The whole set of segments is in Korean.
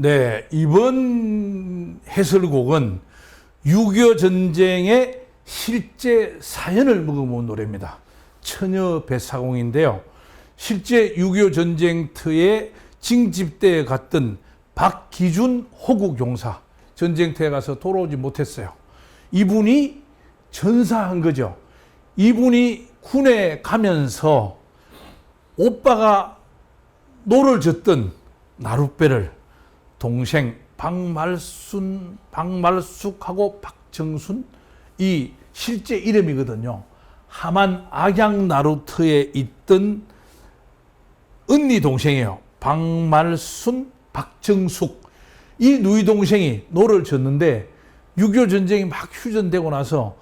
네, 이번 해설곡은 6.25 전쟁의 실제 사연을 머금은 노래입니다. 처녀 뱃사공인데요. 실제 6.25 전쟁터에 징집대에 갔던 박기준 호국용사, 전쟁터에 가서 돌아오지 못했어요. 이분이 전사한 거죠. 이분이 군에 가면서 오빠가 노를 젓던 나룻배를 동생 박말숙하고 박정순, 이 실제 이름이거든요. 함안 악양나루터에 있던 언니 동생이에요. 박말순, 박정숙. 이 누이 동생이 노를 졌는데 6.25 전쟁이 막 휴전되고 나서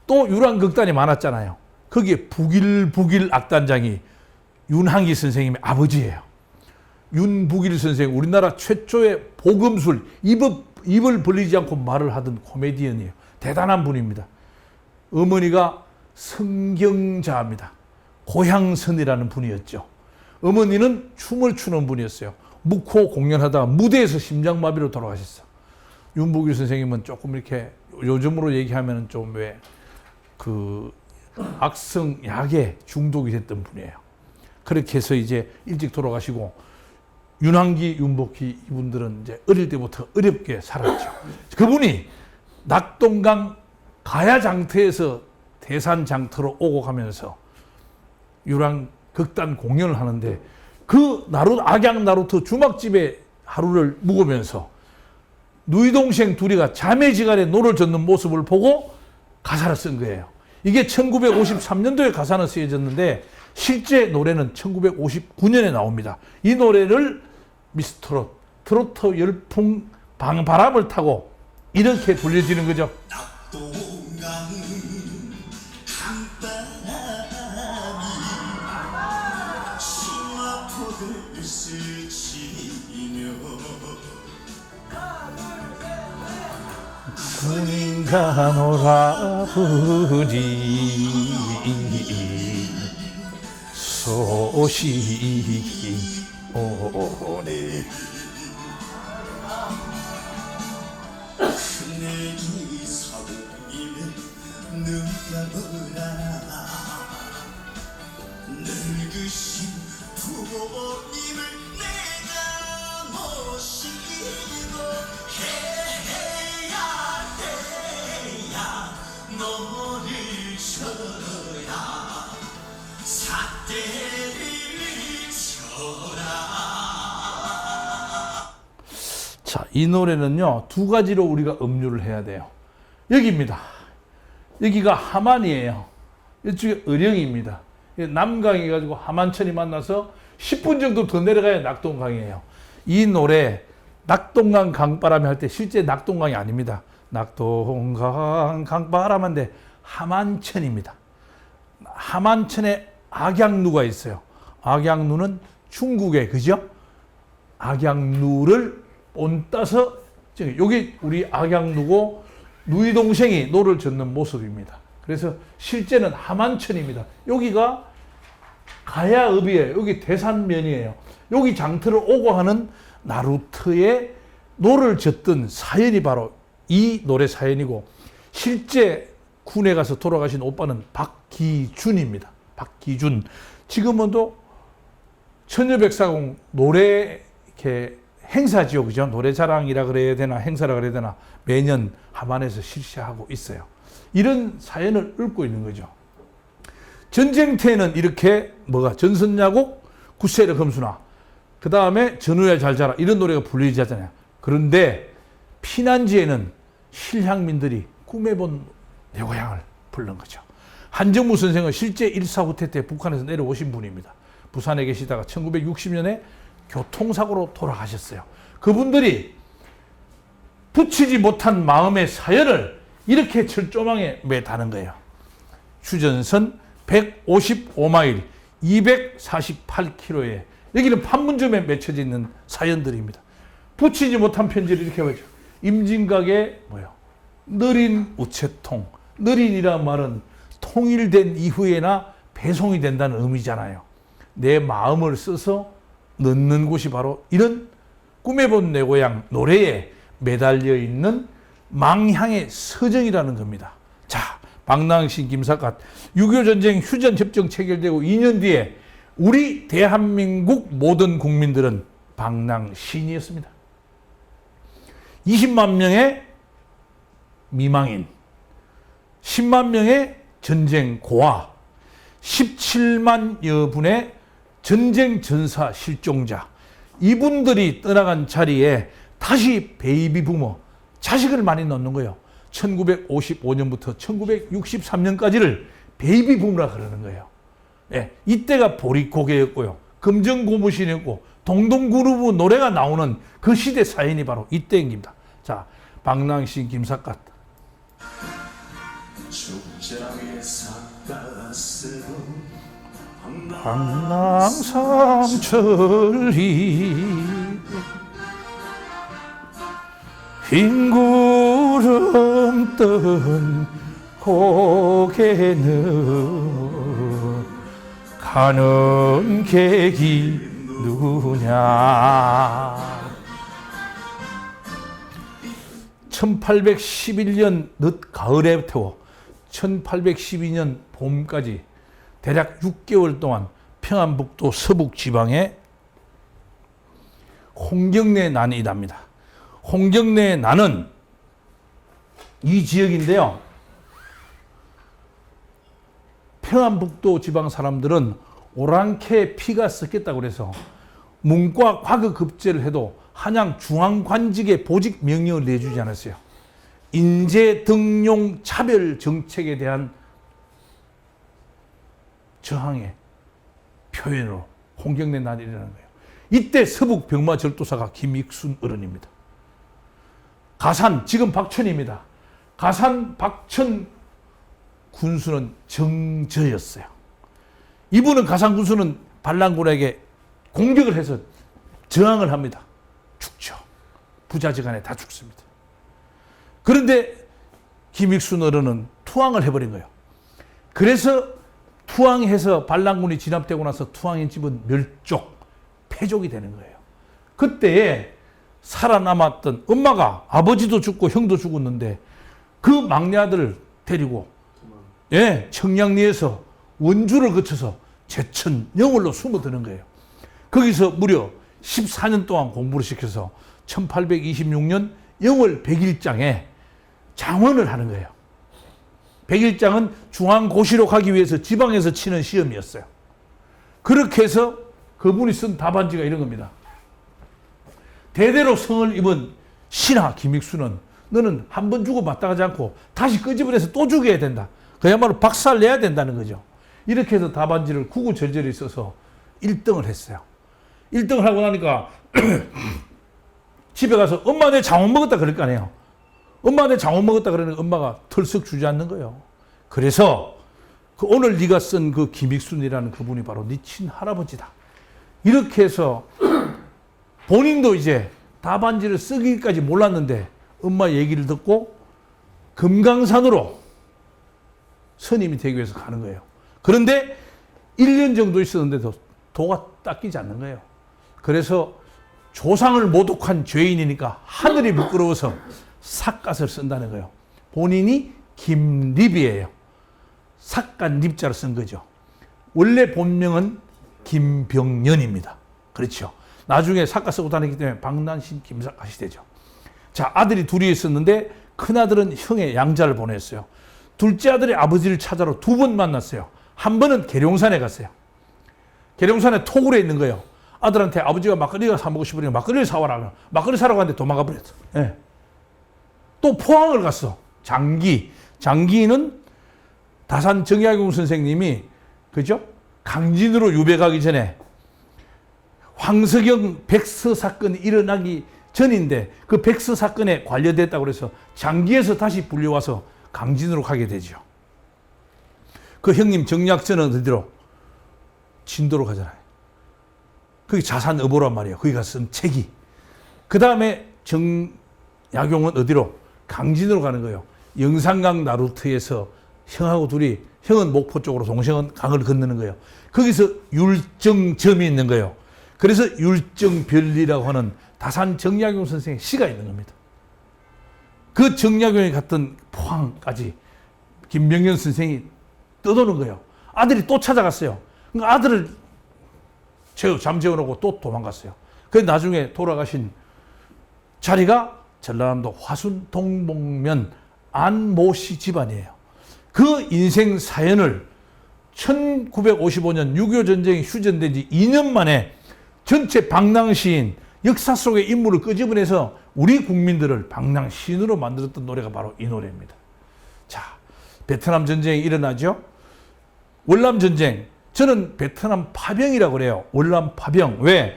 또 유랑극단이 많았잖아요. 거기에 북일 악단장이 윤항기 선생님의 아버지예요. 윤북일 선생, 우리나라 최초의 복음술, 입을 벌리지 않고 말을 하던 코미디언이에요. 대단한 분입니다. 어머니가 성경자입니다. 고향선이라는 분이었죠. 어머니는 춤을 추는 분이었어요. 묵호 공연하다가 무대에서 심장마비로 돌아가셨어. 윤북일 선생님은 조금 이렇게 요즘으로 얘기하면 좀 악성 약에 중독이 됐던 분이에요. 그렇게 해서 이제 일찍 돌아가시고, 윤항기, 윤복희 이분들은 이제 어릴 때부터 어렵게 살았죠. 그분이 낙동강 가야장터에서 대산장터로 오고 가면서 유랑 극단 공연을 하는데, 그 악양나루터 주막집에 하루를 묵으면서 누이 동생 둘이가 자매지간에 노를 젓는 모습을 보고 가사를 쓴 거예요. 이게 1953년도에 가사는 쓰여졌는데 실제 노래는 1959년에 나옵니다. 이 노래를 미스트롯, 트로트 열풍 바람을 타고 이렇게 불려지는 거죠. 군인가 놀아버리 소식이 오네. 내기 사고이면 누가 보라. 늙으신 부모님을 내가 모시고 해야 너를 쳐야 삿대를 쳐라. 자, 이 노래는요, 두 가지로 우리가 음유를 해야 돼요. 여기입니다. 여기가 함안이에요. 이쪽에 의령입니다. 남강이 가지고 함안천이 만나서 10분 정도 더 내려가야 낙동강이에요. 이 노래 낙동강 강바람이 할 때 실제 낙동강이 아닙니다. 낙동강 강바람인데 함안천입니다. 함안천에 악양루가 있어요. 악양루는 중국의, 그죠? 악양루를 본따서, 여기 우리 악양루고 누이 동생이 노를 젓는 모습입니다. 그래서 실제는 함안천입니다. 여기가 가야읍이에요. 여기 대산면이에요. 여기 장터를 오고 하는 나루터에 노를 젓던 사연이 바로 이 노래 사연이고, 실제 군에 가서 돌아가신 오빠는 박기준입니다. 박기준. 지금은 또 처녀백사공 노래 이렇게 행사지요, 그죠? 노래자랑이라 그래야 되나, 행사라 그래야 되나, 매년 함안에서 실시하고 있어요. 이런 사연을 읊고 있는 거죠. 전쟁터에는 이렇게 전선야곡, 구세르 검수나, 그 다음에 전우야 잘 자라, 이런 노래가 불리지 하잖아요. 그런데 피난지에는 실향민들이 꿈에 본 내 고향을 부른 거죠. 한정무 선생은 실제 1.4 후퇴 때 북한에서 내려오신 분입니다. 부산에 계시다가 1960년에 교통사고로 돌아가셨어요. 그분들이 붙이지 못한 마음의 사연을 이렇게 철조망에 매다는 거예요. 휴전선 155마일, 248km에, 여기는 판문점에 맺혀져 있는 사연들입니다. 붙이지 못한 편지를 이렇게 하죠. 임진각의 느린 우체통, 느린이란 말은 통일된 이후에나 배송이 된다는 의미잖아요. 내 마음을 써서 넣는 곳이 바로 이런 꿈에 본 내 고향 노래에 매달려 있는 망향의 서정이라는 겁니다. 자, 방랑신 김삿갓 6.25 전쟁 휴전 협정 체결되고 2년 뒤에 우리 대한민국 모든 국민들은 방랑신이었습니다. 20만 명의 미망인, 10만 명의 전쟁 고아, 17만여 분의 전쟁 전사 실종자, 이분들이 떠나간 자리에 다시 베이비 부머, 자식을 많이 낳는 거예요. 1955년부터 1963년까지를 베이비 부머라 그러는 거예요. 예, 이때가 보릿고개였고요. 금정고무신이었고 동동그루브 노래가 나오는 그 시대 사연이 바로 이때입니다. 자, 방랑신 김삿갓. 축장의 삿갓으로 방랑삼천리 흰 구름 뜬 고개는 가는 객이 누구냐. 1811년 늦 가을에 태워 1812년 봄까지 대략 6개월 동안 평안북도 서북지방에 홍경래 난이 납니다. 홍경래 난은 이 지역인데요. 평안북도 지방 사람들은 오랑캐 피가 섞였다고 그래서 문과 과거급제를 해도 한양 중앙관직에 보직 명령을 내주지 않았어요. 인재 등용 차별 정책에 대한 저항의 표현으로 홍경래 난이라는 거예요. 이때 서북 병마 절도사가 김익순 어른입니다. 가산, 지금 박천입니다. 가산 박천 군수는 정저였어요. 이분은 가산 군수는 반란군에게 공격을 해서 저항을 합니다. 죽죠. 부자지간에 다 죽습니다. 그런데 김익순 어른은 투항을 해버린 거예요. 그래서 투항해서 반란군이 진압되고 나서 투항인 집은 멸족, 패족이 되는 거예요. 그때에 살아남았던 엄마가 아버지도 죽고 형도 죽었는데 그 막내 아들을 데리고 청량리에서 원주를 거쳐서 제천 영월로 숨어드는 거예요. 거기서 무려 14년 동안 공부를 시켜서 1826년 영월 백일장에 장원을 하는 거예요. 백일장은 중앙고시로 가기 위해서 지방에서 치는 시험이었어요. 그렇게 해서 그분이 쓴 답안지가 이런 겁니다. 대대로 성을 입은 신하 김익수는 너는 한 번 주고 마땅하지 않고 다시 끄집어내서 또 죽여야 된다. 그야말로 박살 내야 된다는 거죠. 이렇게 해서 답안지를 구구절절히 써서 1등을 했어요. 1등을 하고 나니까 집에 가서 엄마 내 장원 먹었다 그럴 거 아니에요. 엄마 내 장원 먹었다 그러니까 엄마가 털썩 주저앉는 거예요. 그래서 그 오늘 네가 쓴 그 김익순이라는 그분이 바로 네 친할아버지다. 이렇게 해서 본인도 이제 답안지를 쓰기까지 몰랐는데 엄마 얘기를 듣고 금강산으로 선임이 되기 위해서 가는 거예요. 그런데 1년 정도 있었는데도 도가 닦이지 않는 거예요. 그래서 조상을 모독한 죄인이니까 하늘이 부끄러워서 삿갓을 쓴다는 거예요. 본인이 김립이에요. 삿갓 립자를 쓴 거죠. 원래 본명은 김병년입니다. 그렇죠. 나중에 삿갓 쓰고 다니기 때문에 방랑신 김삿갓이 되죠. 자, 아들이 둘이 있었는데 큰아들은 형의 양자를 보냈어요. 둘째 아들이 아버지를 찾아러 2번 만났어요. 한 번은 계룡산에 갔어요. 계룡산에 토굴에 있는 거예요. 아들한테 아버지가 막걸리가 사 먹고 싶으니까 막걸리를 사와라. 막걸리 사러 갔는데 도망가 버렸어. 예. 또 포항을 갔어. 장기는 다산 정약용 선생님이 그죠? 강진으로 유배 가기 전에 황석영 백서 사건이 일어나기 전인데 그 백서 사건에 관련됐다고 해서 장기에서 다시 불려와서 강진으로 가게 되죠. 그 형님 정약전은 어디로? 진도로 가잖아요. 거기 자산어보란 말이에요. 거기 가서 쓴 책이. 그 다음에 정약용은 어디로? 강진으로 가는 거예요. 영산강 나루트에서 형하고 둘이, 형은 목포 쪽으로, 동생은 강을 건너는 거예요. 거기서 율정점이 있는 거예요. 그래서 율정별리라고 하는 다산 정약용 선생의 시가 있는 겁니다. 그 정약용이 갔던 포항까지 김병현 선생이 떠도는 거예요. 아들이 또 찾아갔어요. 그러니까 아들을 잠재워놓고 또 도망갔어요. 그래서 나중에 돌아가신 자리가 전라남도 화순 동봉면 안모씨 집안이에요. 그 인생 사연을 1955년 6.25 전쟁이 휴전된 지 2년 만에 전체 방랑시인 역사 속의 인물을 끄집어내서 우리 국민들을 방랑시인으로 만들었던 노래가 바로 이 노래입니다. 자, 베트남 전쟁이 일어나죠. 월남 전쟁. 저는 베트남 파병이라고 그래요. 월남 파병. 왜?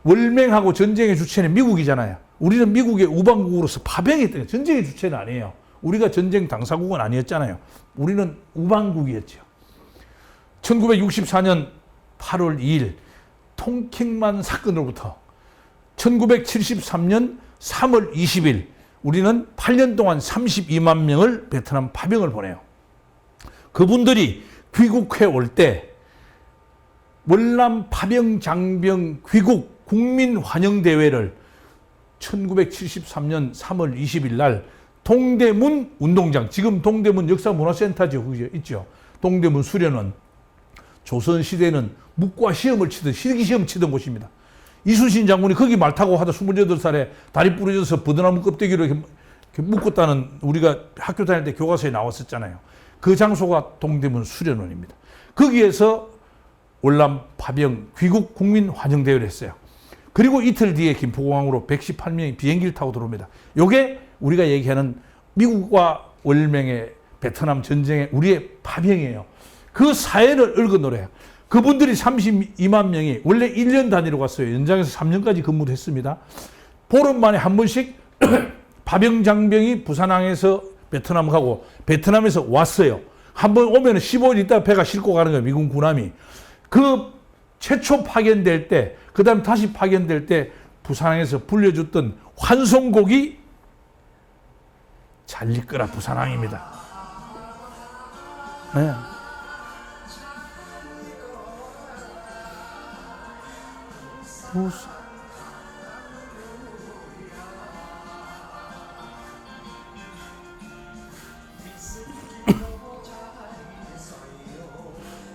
월맹하고 전쟁의 주체는 미국이잖아요. 우리는 미국의 우방국으로서 파병했던 거예요. 전쟁의 주체는 아니에요. 우리가 전쟁 당사국은 아니었잖아요. 우리는 우방국이었죠. 1964년 8월 2일 통킹만 사건으로부터 1973년 3월 20일 우리는 8년 동안 32만 명을 베트남 파병을 보내요. 그분들이 귀국해 올 때 월남 파병 장병 귀국 국민 환영 대회를 1973년 3월 20일 날 동대문 운동장, 지금 동대문 역사문화센터죠, 그게 있죠. 동대문 수련원. 조선시대는 묵과 시험을 치던, 실기시험 치던 곳입니다. 이순신 장군이 거기 말 타고 하다 28살에 다리 부러져서 버드나무 껍데기로 이렇게 묶었다는 우리가 학교 다닐 때 교과서에 나왔었잖아요. 그 장소가 동대문 수련원입니다. 거기에서 월남 파병 귀국 국민 환영대회를 했어요. 그리고 이틀 뒤에 김포공항으로 118명이 비행기를 타고 들어옵니다. 요게 우리가 얘기하는 미국과 월맹의 베트남 전쟁의 우리의 파병이에요. 그 사연을 읽은 노래예요. 그분들이 32만 명이 원래 1년 단위로 갔어요. 연장해서 3년까지 근무를 했습니다. 보름 만에 한 번씩 파병 장병이 부산항에서 베트남 가고 베트남에서 왔어요. 한 번 오면 15일 있다가 배가 싣고 가는 거예요. 미군 군함이. 그 최초 파견될 때, 그 다음 다시 파견될 때 부산항에서 불려줬던 환송곡이 잘 이끌어 부산항입니다. 네.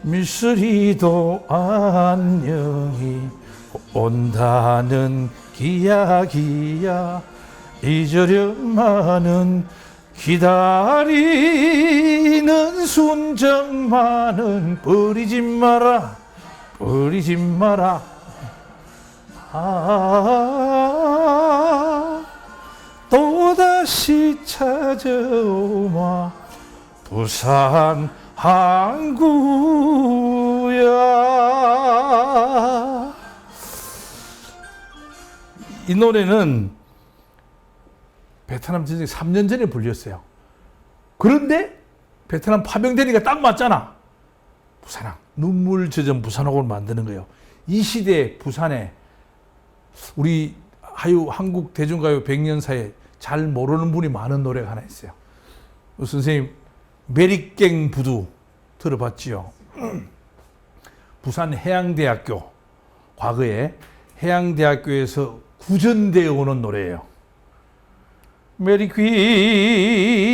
미쓰리도 안녕히 온다는 기약이야 잊으려마는 기다리는 순정만은 버리지 마라 버리지 마라 또다시 찾아오마 부산 항구야. 이 노래는 베트남 전쟁 3년 전에 불렸어요. 그런데 베트남 파병되니까 딱 맞잖아. 부산항, 눈물 젖은 부산항을 만드는 거예요. 이 시대에 부산에 우리 한국 대중가요 100년사에 잘 모르는 분이 많은 노래가 하나 있어요. 선생님 메리깽 부두 들어봤지요? 부산 해양대학교, 과거에 해양대학교에서 구전되어 오는 노래예요.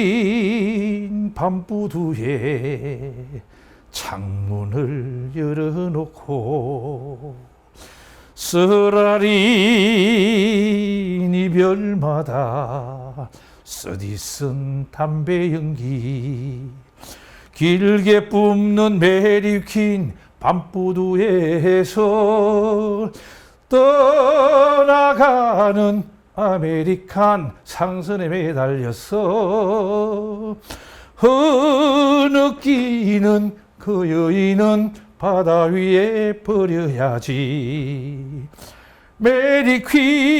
메리퀸 밤부두에 창문을 열어놓고 쓰라린 이별마다 쓰디쓴 담배 연기 길게 뿜는 메리퀸 밤부두에서 떠나가는 아메리칸 상선에 매달렸어 흐느끼는 그 여인은 바다 위에 버려야지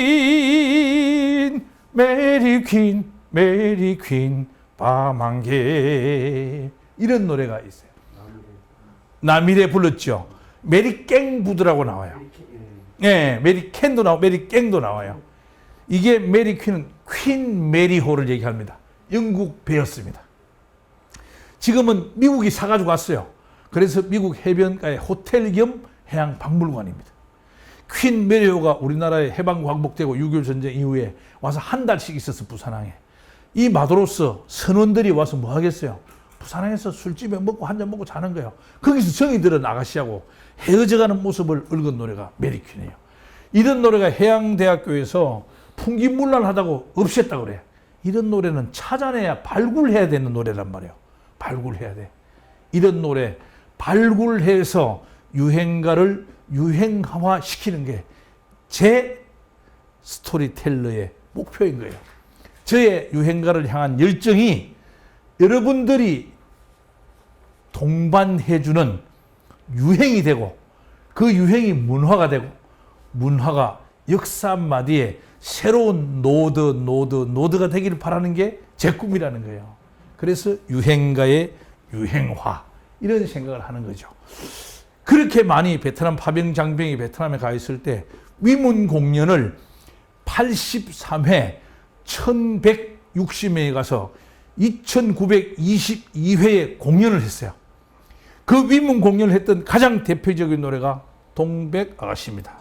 메리퀸 메리퀸 메리퀸 밤한개 이런 노래가 있어요. 남일에 불렀죠. 메리깽 부드라고 나와요. 네, 메리캔도 나오고 메리깽도 나와요. 이게 메리퀸은 퀸 메리호를 얘기합니다. 영국 배였습니다. 지금은 미국이 사가지고 왔어요. 그래서 미국 해변가의 호텔 겸 해양 박물관입니다. 퀸 메리오가 우리나라에 해방 광복되고 6.25 전쟁 이후에 와서 한 달씩 있었어, 부산항에. 이 마도로스 선원들이 와서 뭐 하겠어요? 부산항에서 술집에 먹고 한 잔 먹고 자는 거예요. 거기서 정의들은 아가씨하고 헤어져가는 모습을 읊은 노래가 메리퀸이에요. 이런 노래가 해양대학교에서 풍기문란하다고 없앴다고 그래. 이런 노래는 찾아내야 발굴해야 되는 노래란 말이에요. 발굴해야 돼. 이런 노래 발굴해서 유행가를 유행화 시키는 게 제 스토리텔러의 목표인 거예요. 저의 유행가를 향한 열정이 여러분들이 동반해주는 유행이 되고 그 유행이 문화가 되고 문화가 역사 한마디에 새로운 노드가 되기를 바라는 게 제 꿈이라는 거예요. 그래서 유행가의 유행화 이런 생각을 하는 거죠. 그렇게 많이 베트남 파병 장병이 베트남에 가 있을 때 위문 공연을 83회 1160명이 가서 2922회에 공연을 했어요. 그 위문 공연을 했던 가장 대표적인 노래가 동백 아가씨입니다.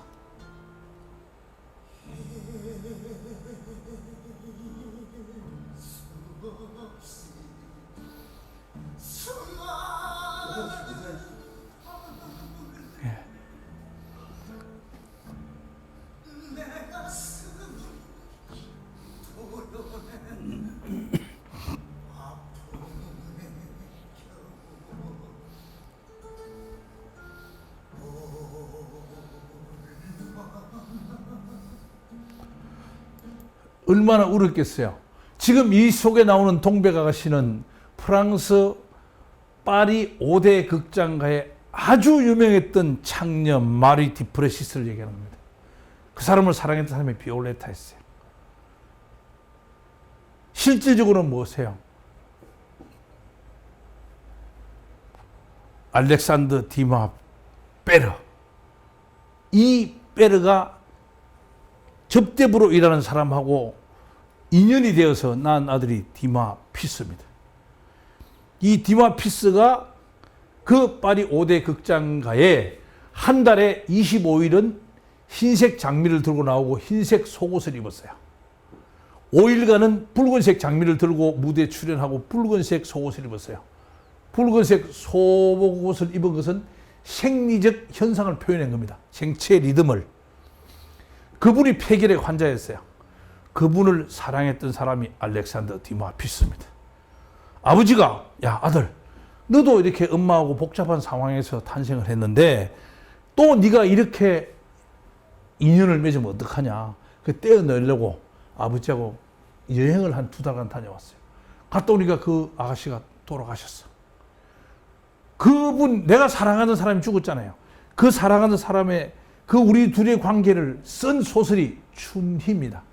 얼마나 울었겠어요. 지금 이 속에 나오는 동백 아가씨는 프랑스 파리 5대 극장가에 아주 유명했던 창녀 마리 디프레시스를 얘기하는 겁니다. 그 사람을 사랑했던 사람이 비올레타였어요. 실질적으로는 무엇이에요? 알렉산드 디마 베르. 이 베르가 접대부로 일하는 사람하고 인연이 되어서 낳은 아들이 디마 피스입니다. 이 디마 피스가 그 파리 5대 극장가에 한 달에 25일은 흰색 장미를 들고 나오고 흰색 속옷을 입었어요. 5일간은 붉은색 장미를 들고 무대에 출연하고 붉은색 속옷을 입었어요. 붉은색 속옷을 입은 것은 생리적 현상을 표현한 겁니다. 생체 리듬을. 그분이 폐결의 환자였어요. 그분을 사랑했던 사람이 알렉산더 디마 피스입니다. 아버지가 야 아들 너도 이렇게 엄마하고 복잡한 상황에서 탄생을 했는데 또 네가 이렇게 인연을 맺으면 어떡하냐. 그 떼어내려고 아버지하고 여행을 한 2달간 다녀왔어요. 갔다 오니까 그 아가씨가 돌아가셨어. 그분 내가 사랑하는 사람이 죽었잖아요. 그 사랑하는 사람의 그 우리 둘의 관계를 쓴 소설이 춘희입니다.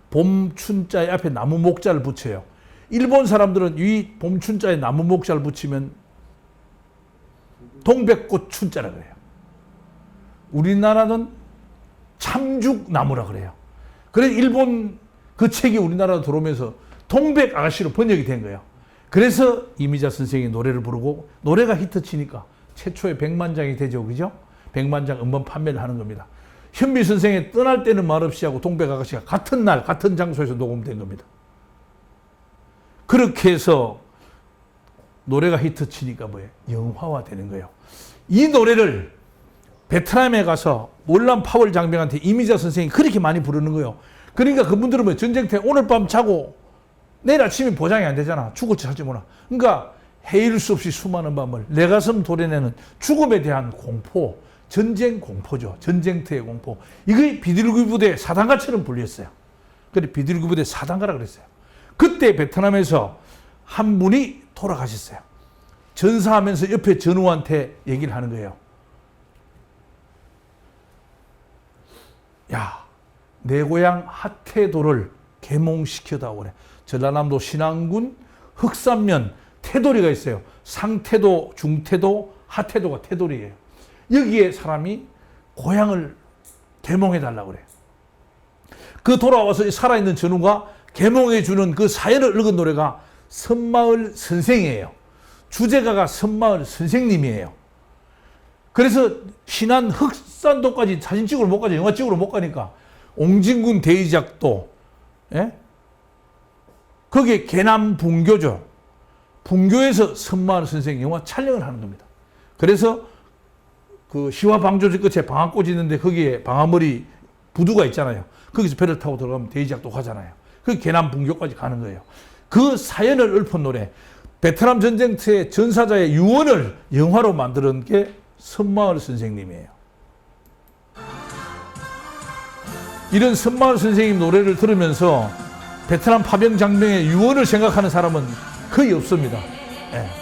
봄춘자에 앞에 나무 목자를 붙여요. 일본 사람들은 이 봄춘자에 나무 목자를 붙이면 동백꽃 춘자라 그래요. 우리나라는 참죽나무라 그래요. 그래서 일본 그 책이 우리나라로 들어오면서 동백 아가씨로 번역이 된 거예요. 그래서 이미자 선생이 노래를 부르고 노래가 히트치니까 최초의 100만 장이 되죠. 그죠? 100만 장 음반 판매를 하는 겁니다. 현미 선생이 떠날 때는 말없이 하고 동백 아가씨가 같은 날 같은 장소에서 녹음된 겁니다. 그렇게 해서 노래가 히트치니까 뭐예요? 영화화 되는 거예요. 이 노래를 베트남에 가서 월남 파월 장병한테 이미자 선생이 그렇게 많이 부르는 거예요. 그러니까 그분들은 뭐 전쟁터에 오늘 밤 자고 내일 아침에 보장이 안 되잖아. 죽을지 살지 몰라. 그러니까 헤일 수 없이 수많은 밤을 내 가슴 도려내는 죽음에 대한 공포, 전쟁 공포죠. 전쟁터의 공포. 이거 비둘기 부대 사단가처럼 불렸어요. 그래 비둘기 부대 사단가라 그랬어요. 그때 베트남에서 한 분이 돌아가셨어요. 전사하면서 옆에 전우한테 얘기를 하는 거예요. 야, 내 고향 하태도를 계몽시켜다오 그래. 전라남도 신안군 흑산면 태도리가 있어요. 상태도, 중태도, 하태도가 태도리예요. 여기에 사람이 고향을 계몽해달라고 그래요. 그 돌아와서 살아있는 전우가 계몽해주는 그 사연을 읽은 노래가 섬마을 선생이에요. 주제가가 섬마을 선생님이에요. 그래서 신안 울산도까지 사진 찍으러 못 가죠. 영화 찍으러 못 가니까. 옹진군 대이작도, 예? 거기에 계남 분교죠. 분교에서 선마을 선생 영화 촬영을 하는 겁니다. 그래서 그 시화 방조제 끝에 방아꽃이 있는데 거기에 방아머리 부두가 있잖아요. 거기서 배를 타고 들어가면 대이작도 가잖아요. 그 계남 분교까지 가는 거예요. 그 사연을 읊은 노래, 베트남 전쟁터의 전사자의 유언을 영화로 만드는 게 선마을 선생님이에요. 이런 선마을 선생님 노래를 들으면서 베트남 파병 장병의 유언을 생각하는 사람은 거의 없습니다. 예.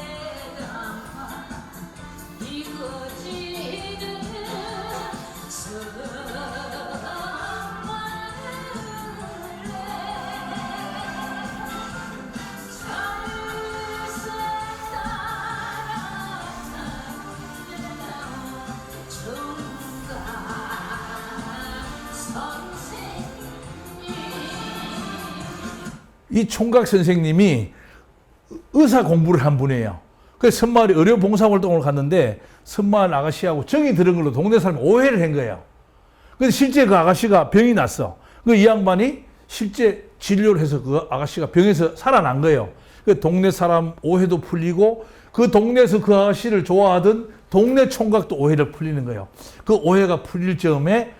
이 총각 선생님이 의사 공부를 한 분이에요. 그래서 선마을에 의료 봉사활동을 갔는데 선마을 아가씨하고 정이 들은 걸로 동네 사람이 오해를 한 거예요. 근데 실제 그 아가씨가 병이 났어. 그 이 양반이 실제 진료를 해서 그 아가씨가 병에서 살아난 거예요. 그 동네 사람 오해도 풀리고 그 동네에서 그 아가씨를 좋아하던 동네 총각도 오해를 풀리는 거예요. 그 오해가 풀릴 즈음에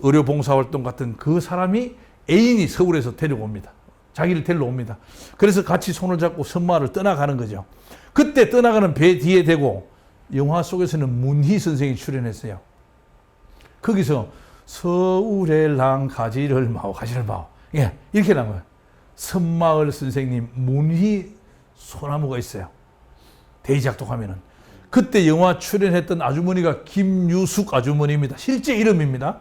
의료 봉사활동 같은 그 사람이 애인이 서울에서 데려옵니다. 자기를 데리러 옵니다. 그래서 같이 손을 잡고 선마을을 떠나가는 거죠. 그때 떠나가는 배 뒤에 대고 영화 속에서는 문희 선생이 출연했어요. 거기서 서울의 랑 가지를 마오 가지를 마오, 예, 이렇게 나온 거예요. 선마을 선생님 문희 소나무가 있어요. 대이작도 가면은 그때 영화 출연했던 아주머니가 김유숙 아주머니입니다. 실제 이름입니다.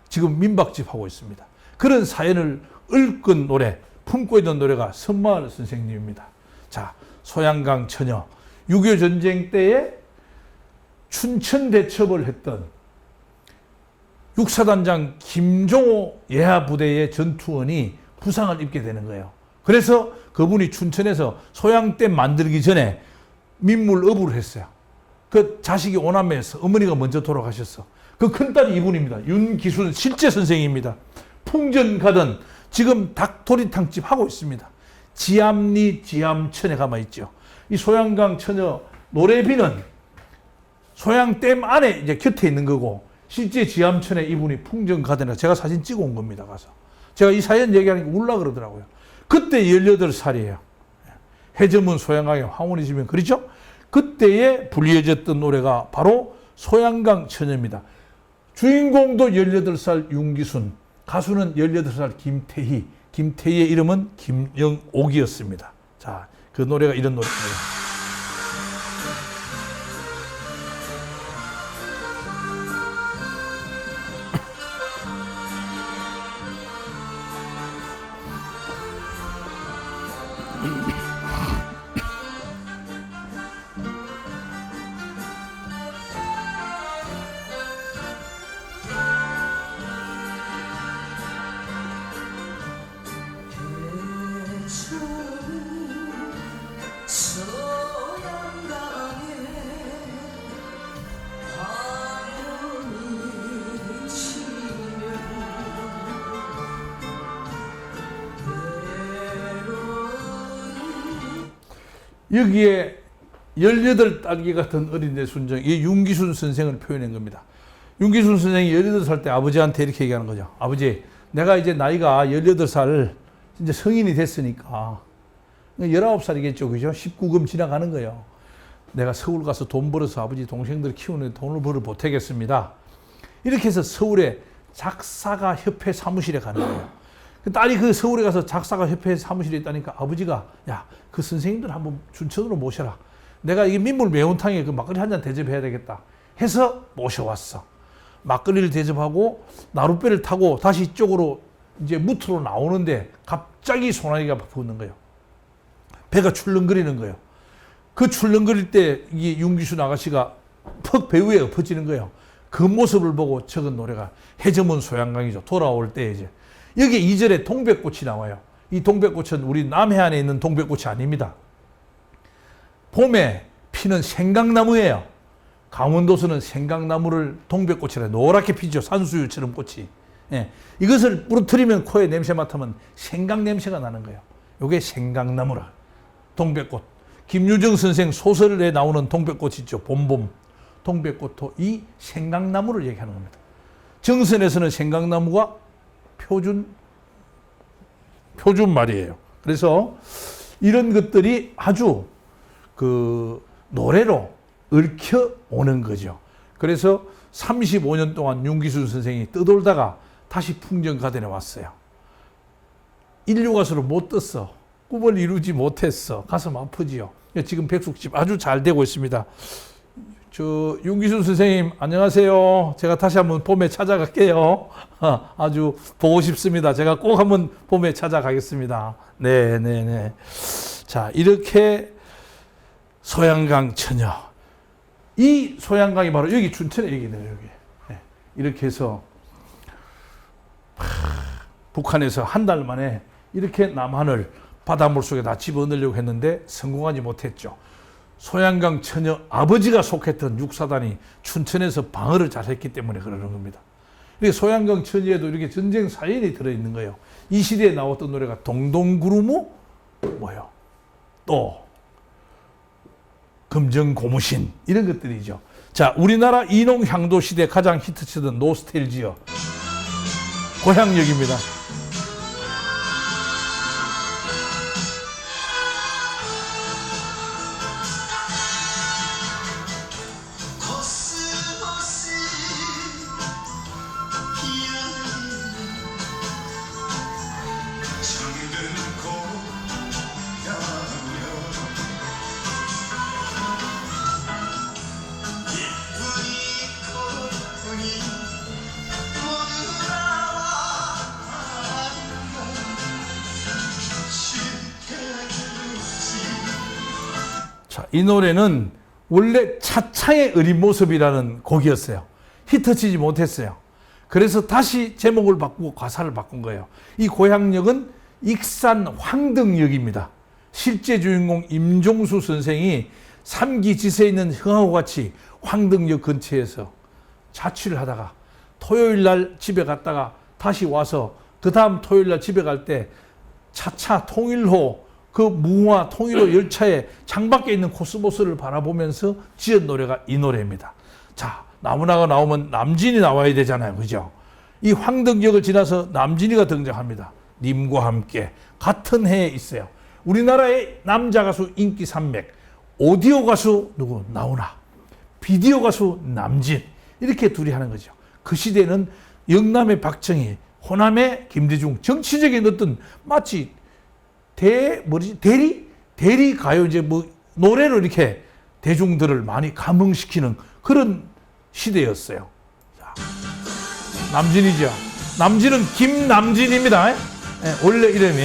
지금 민박집 하고 있습니다. 그런 사연을 읊은 노래, 품고 있는 노래가 선마을 선생님입니다. 자, 소양강 처녀, 6.25 전쟁 때에 춘천 대첩을 했던 육사단장 김종호 예하 부대의 전투원이 부상을 입게 되는 거예요. 그래서 그분이 춘천에서 소양댐 만들기 전에 민물업을 했어요. 그 자식이 오남매에서 어머니가 먼저 돌아가셨어. 그 큰딸이 이분입니다. 윤기순 실제 선생입니다. 풍전 가든 지금 닭도리탕집 하고 있습니다. 지암리 지암천에 가만 있죠. 이 소양강 처녀 노래비는 소양댐 안에 이제 곁에 있는 거고 실제 지암천에 이분이 풍전 가든에 제가 사진 찍어 온 겁니다. 가서 제가 이 사연 얘기하니까 울라 그러더라고요. 그때 18살이에요. 해저문 소양강의 황혼이 지면 그렇죠? 그때에 불리해졌던 노래가 바로 소양강 처녀입니다. 주인공도 18살 윤기순, 가수는 18살 김태희, 김태희의 이름은 김영옥이었습니다. 자, 그 노래가 이런 노래입니다. 여기에 18딸기 같은 어린애 순정, 이 윤기순 선생을 표현한 겁니다. 윤기순 선생이 18살 때 아버지한테 이렇게 얘기하는 거죠. 아버지, 내가 이제 나이가 18살, 이제 성인이 됐으니까, 19살이겠죠. 그죠? 19금 지나가는 거예요. 내가 서울 가서 돈 벌어서 아버지 동생들 키우는 돈을 벌어 보태겠습니다. 이렇게 해서 서울에 작사가 협회 사무실에 가는 거예요. 딸이 그 서울에 가서 작사가 협회 사무실에 있다니까 아버지가 야, 그 선생님들 한번 춘천으로 모셔라. 내가 이 민물 매운탕에 그 막걸리 한 잔 대접해야 되겠다 해서 모셔왔어. 막걸리를 대접하고 나룻배를 타고 다시 이쪽으로 이제 무트로 나오는데 갑자기 소나기가 부는 거예요. 배가 출렁거리는 거예요. 그 출렁거릴 때 이 윤기순 아가씨가 퍽 배 위에 엎어지는 거예요. 그 모습을 보고 적은 노래가 해저문 소양강이죠. 돌아올 때 이제. 여기 2절에 동백꽃이 나와요. 이 동백꽃은 우리 남해안에 있는 동백꽃이 아닙니다. 봄에 피는 생강나무예요. 강원도서는 생강나무를 동백꽃이라 노랗게 피죠. 산수유처럼 꽃이. 예. 이것을 부러뜨리면 코에 냄새 맡으면 생강 냄새가 나는 거예요. 이게 생강나무라. 동백꽃. 김유정 선생 소설에 나오는 동백꽃 있죠. 봄봄. 동백꽃도 이 생강나무를 얘기하는 겁니다. 정선에서는 생강나무가 표준 말이에요. 그래서 이런 것들이 아주 그 노래로 얽혀 오는 거죠. 그래서 35년 동안 윤기순 선생이 떠돌다가 다시 풍정가den에 왔어요. 인류 가수로 못 떴어. 꿈을 이루지 못했어. 가슴 아프지요. 지금 백숙집 아주 잘 되고 있습니다. 저 윤기순 선생님 안녕하세요. 제가 다시 한번 봄에 찾아갈게요. 아주 보고 싶습니다. 제가 꼭 한번 봄에 찾아가겠습니다. 네. 자, 이렇게 소양강 처녀. 이 소양강이 바로 여기 춘천에 얘기네요. 여기. 네. 이렇게 해서 북한에서 한 달 만에 이렇게 남한을 바닷물 속에 다 집어넣으려고 했는데 성공하지 못했죠. 소양강 처녀 아버지가 속했던 육사단이 춘천에서 방어를 잘했기 때문에 그러는 겁니다. 소양강 처녀에도 이렇게 전쟁 사연이 들어있는 거예요. 이 시대에 나왔던 노래가 동동구루무 뭐요? 또 금정고무신 이런 것들이죠. 자, 우리나라 인홍향도 시대 가장 히트치던 노스텔지어 고향역입니다. 자, 이 노래는 원래 차차의 어린 모습이라는 곡이었어요. 히트치지 못했어요. 그래서 다시 제목을 바꾸고 가사를 바꾼 거예요. 이 고향역은 익산 황등역입니다. 실제 주인공 임종수 선생이 삼기 지세에 있는 흥하고 같이 황등역 근처에서 자취를 하다가 토요일 날 집에 갔다가 다시 와서 그 다음 토요일 날 집에 갈 때 차차 통일호 그 무궁화 통일호 열차에 창밖에 있는 코스모스를 바라보면서 지은 노래가 이 노래입니다. 자, 나무나가 나오면 남진이 나와야 되잖아요. 그죠? 이 황등역을 지나서 남진이가 등장합니다. 님과 함께 같은 해에 있어요. 우리나라의 남자 가수 인기 산맥, 오디오 가수 누구? 나훈아, 비디오 가수 남진, 이렇게 둘이 하는 거죠. 그 시대는 영남의 박정희, 호남의 김대중, 정치적인 어떤 마치 대리 가요 이제 뭐 노래로 이렇게 대중들을 많이 감흥시키는 그런 시대였어요. 자, 남진이죠. 남진은 김남진입니다. 예, 원래 이름이.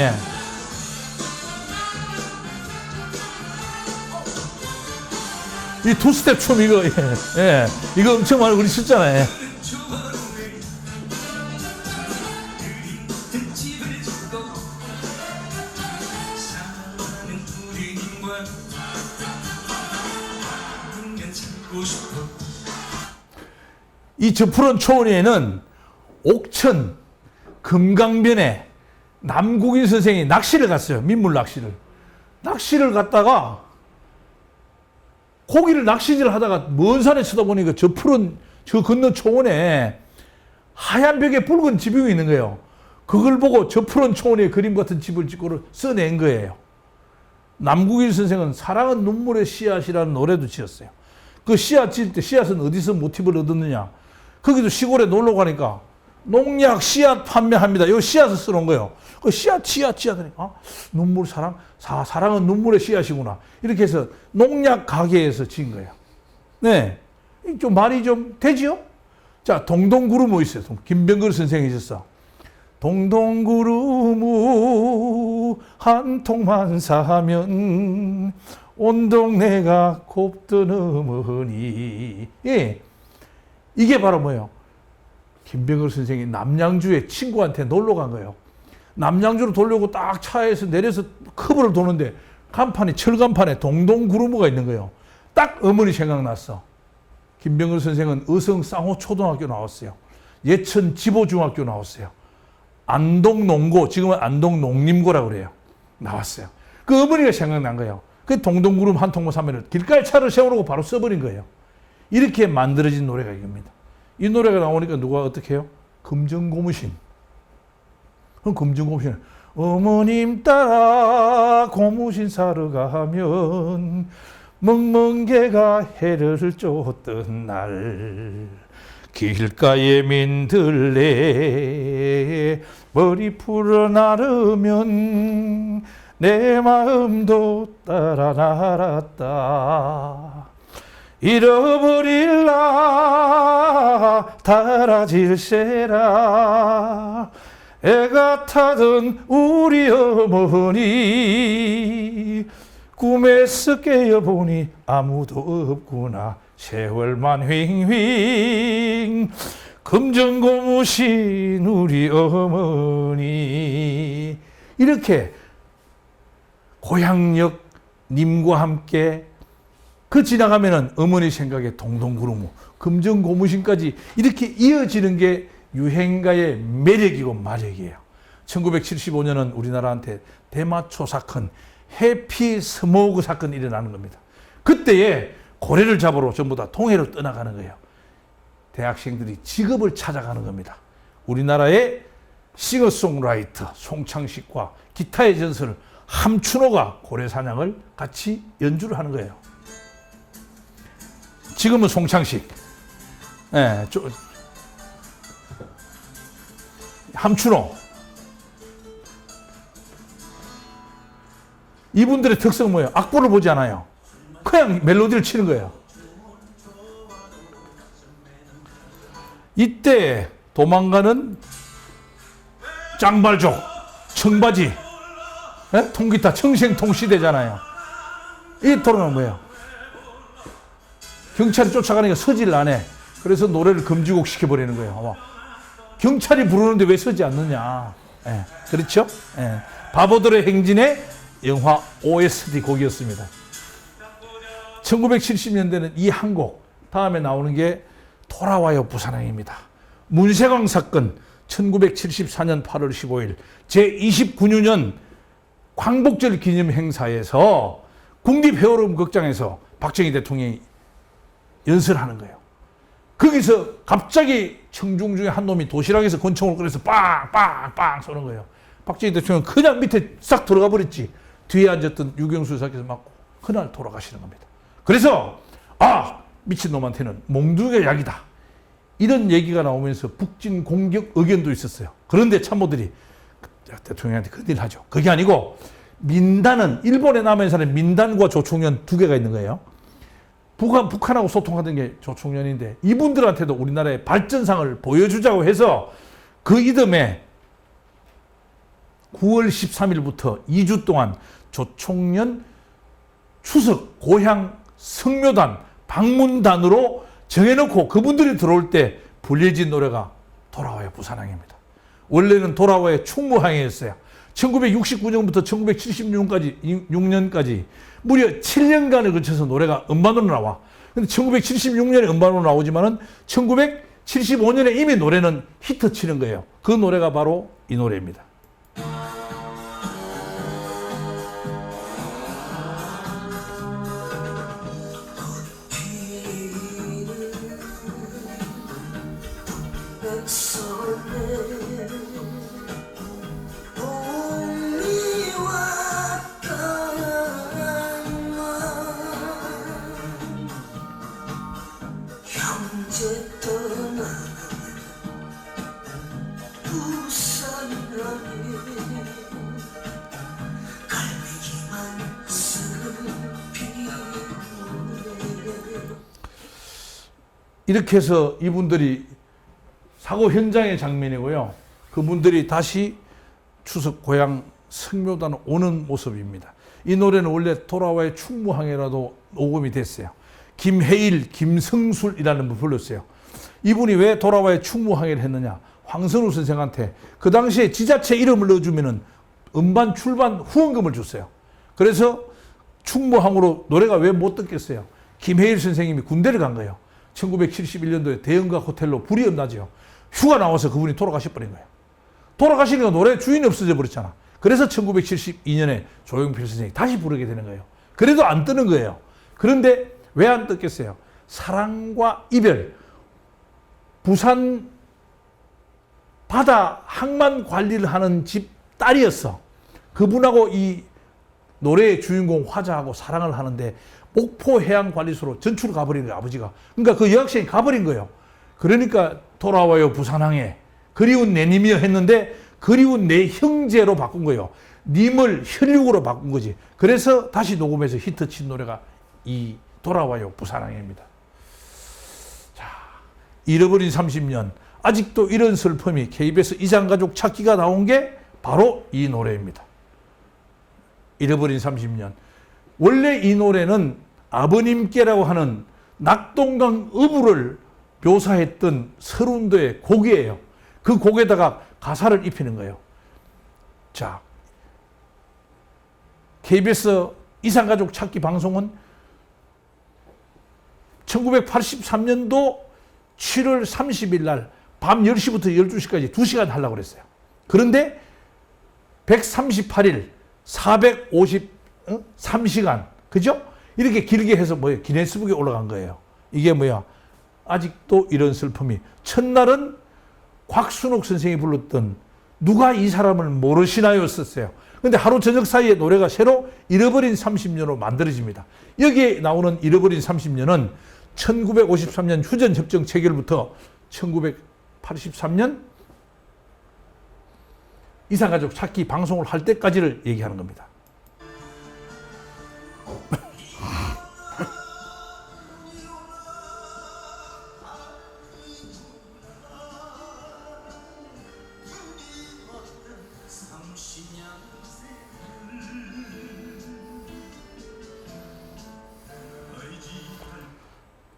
이 투스텝 춤 이거 이거 엄청 많이 우리 썼잖아요. 이 저 푸른 초원에는 옥천 금강변에 남국인 선생이 낚시를 갔어요. 민물 낚시를. 낚시를 갔다가 고기를 낚시질을 하다가 먼 산에 쳐다보니까 저 푸른 저 건너 초원에 하얀 벽에 붉은 지붕이 있는 거예요. 그걸 보고 저 푸른 초원에 그림 같은 집을 짓고 써낸 거예요. 남국인 선생은 사랑은 눈물의 씨앗이라는 노래도 지었어요. 그 씨앗 지을 때 씨앗은 어디서 모티브를 얻었느냐? 거기도 시골에 놀러 가니까 농약 씨앗 판매합니다. 이 씨앗을 써놓은 거예요. 그 씨앗 하니까 눈물 사랑은 눈물의 씨앗이구나. 이렇게 해서 농약 가게에서 지은 거예요. 네, 좀 말이 좀 되지요? 자, 동동구루무 있어요. 김병걸 선생이 있었어. 동동구루무 한 통만 사면 온 동네가 곱떠넘으니. 예, 이게 바로 뭐예요? 김병걸 선생이 남양주에 친구한테 놀러 간 거예요. 남양주로 돌려고 딱 차에서 내려서 커브를 도는데 간판에 철간판에 동동구루무가 있는 거예요. 딱 어머니 생각났어. 김병근 선생은 의성 쌍호초등학교 나왔어요. 예천 지보중학교 나왔어요. 안동 농고, 지금은 안동 농림고라고 그래요. 나왔어요. 그 어머니가 생각난 거예요. 그 동동구름 한 통만 사면은 길가에 차를 세워놓고 바로 써버린 거예요. 이렇게 만들어진 노래가 이겁니다. 이 노래가 나오니까 누가 어떻게 해요? 금정고무신. 그럼 금정고무신. 어머님 따라 고무신 사러 가면 멍멍개가 해를 쫓던 날 길가에 민들레 머리 풀어 나르면 내 마음도 따라 날았다. 잃어버릴라 달아질세라 애가 타던 우리 어머니 꿈에서 깨어보니 아무도 없구나. 세월만 휑휑 금정고무신 우리 어머니. 이렇게 고향역 님과 함께 그 지나가면은 어머니 생각에 동동구르무 금정고무신까지 이렇게 이어지는 게 유행가의 매력이고 마력이에요. 1975년은 우리나라한테 대마초 사건, 해피 스모그 사건이 일어나는 겁니다. 그때에 고래를 잡으러 전부 다 통해로 떠나가는 거예요. 대학생들이 직업을 찾아가는 겁니다. 우리나라의 싱어송라이터 송창식과 기타의 전설 함춘호가 고래 사냥을 같이 연주를 하는 거예요. 지금은 송창식, 함춘호. 이분들의 특성은 뭐예요? 악보를 보지 않아요. 그냥 멜로디를 치는 거예요. 이때 도망가는 짱발족, 청바지, 통기타, 청생통시대잖아요. 이 토론은 뭐예요? 경찰이 쫓아가니까 서지를 안 해. 그래서 노래를 금지곡 시켜버리는 거예요. 경찰이 부르는데 왜 서지 않느냐. 그렇죠? 바보들의 행진의 영화 OST 곡이었습니다. 1970년대는 이 한 곡, 다음에 나오는 게 돌아와요 부산항입니다. 문세광 사건 1974년 8월 15일 제29주년 광복절 기념 행사에서 국립회오름 극장에서 박정희 대통령이 연설하는 거예요. 거기서 갑자기 청중 중에 한 놈이 도시락에서 권총을 꺼내서 빵빵빵 쏘는 거예요. 박정희 대통령은 그냥 밑에 싹 들어가 버렸지. 뒤에 앉았던 유경수 수석께서 맞고 그날 돌아가시는 겁니다. 그래서 미친놈한테는 몽둥이가 약이다. 이런 얘기가 나오면서 북진 공격 의견도 있었어요. 그런데 참모들이 대통령한테 큰일 하죠. 그게 아니고 민단은 일본에 남은 사람이 민단과 조총련 두 개가 있는 거예요. 북한하고 소통하던 게 조총련인데 이분들한테도 우리나라의 발전상을 보여주자고 해서 그 이듬해 9월 13일부터 2주 동안 조총련 추석 고향 성묘단 방문단으로 정해놓고 그분들이 들어올 때 불려진 노래가 돌아와요 부산항입니다. 원래는 돌아와요 충무항이었어요. 1969년부터 1976년까지 무려 7년간을 거쳐서 노래가 음반으로 나와. 근데 1976년에 음반으로 나오지만은 1975년에 이미 노래는 히트 치는 거예요. 그 노래가 바로 이 노래입니다. 이렇게 해서 이분들이 사고 현장의 장면이고요. 그분들이 다시 추석 고향 성묘단 오는 모습입니다. 이 노래는 원래 돌아와의 충무항에라도 녹음이 됐어요. 김해일, 김성술이라는 분 불렀어요. 이분이 왜 돌아와의 충무항해를 했느냐. 황선우 선생한테 그 당시에 지자체 이름을 넣어주면은 음반 출반 후원금을 줬어요. 그래서 충무항으로 노래가 왜 못 듣겠어요. 김해일 선생님이 군대를 간 거예요. 1971년도에 대형각 호텔로 불이 었나죠. 휴가 나와서 그분이 돌아가셔버린 거예요. 돌아가시니까 노래 주인이 없어져 버렸잖아. 그래서 1972년에 조용필 선생이 다시 부르게 되는 거예요. 그래도 안 뜨는 거예요. 그런데 왜 안 떴겠어요? 사랑과 이별, 부산 바다 항만 관리를 하는 집 딸이었어. 그분하고 이 노래의 주인공 화자하고 사랑을 하는데 목포 해양관리소로 전출 가버린 거예요, 아버지가. 그러니까 그 여학생이 가버린 거예요. 그러니까 돌아와요 부산항에 그리운 내 님이여 했는데 그리운 내 형제로 바꾼 거예요. 님을 혈육으로 바꾼 거지. 그래서 다시 녹음해서 히트친 노래가 이 돌아와요 부산항해입니다. 자, 잃어버린 30년. 아직도 이런 슬픔이 KBS 이장가족 찾기가 나온 게 바로 이 노래입니다. 잃어버린 30년. 원래 이 노래는 아버님께라고 하는 낙동강 어부를 묘사했던 서른도의 곡이에요. 그 곡에다가 가사를 입히는 거예요. 자, KBS 이산가족 찾기 방송은 1983년도 7월 30일 날 밤 10시부터 12시까지 2시간 하려고 그랬어요. 그런데 138일 453시간 그죠? 이렇게 길게 해서 뭐예요? 기네스북에 올라간 거예요. 이게 뭐야? 아직도 이런 슬픔이. 첫날은 곽순옥 선생이 불렀던 누가 이 사람을 모르시나요? 썼어요. 근데 하루 저녁 사이에 노래가 새로 잃어버린 30년으로 만들어집니다. 여기에 나오는 잃어버린 30년은 1953년 휴전협정 체결부터 1983년 이산가족 찾기 방송을 할 때까지를 얘기하는 겁니다.